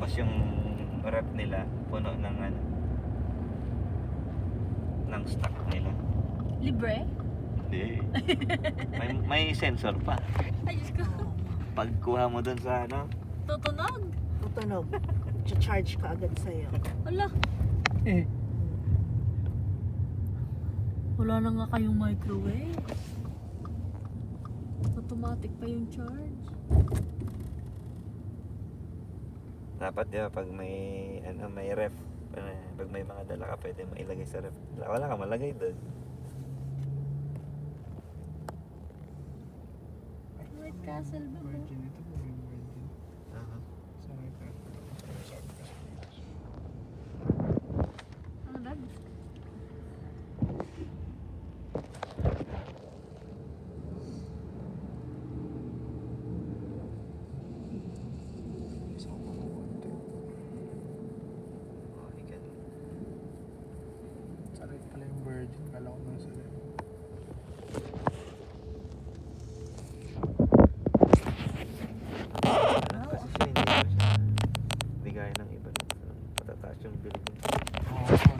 Tapos yung rep nila puno ng ano, ng stock nila. Libre? Hindi. May sensor pa. Ay, Diyos ko. Pagkuha mo dun sa ano, Tutunog. Tutunog. Charge ka agad sa'yo. Wala. Wala na nga kayong microwave. Automatic pa yung charge. dapat di ba pag may ano, may ref, pag may mga dala ka pwede mo ilagay sa ref. Wala ka malagay doon. White Castle ba? Virgin ito po yung virgin. Aha. Sa White Castle. Sa Castle. Ano dad? Isang kukunti. Oh, ikan. Sa red pala yung virgin. Kala ko nasa red. Ano kasi siya, hindi gaya ng iba. Patataas yung building. Oo.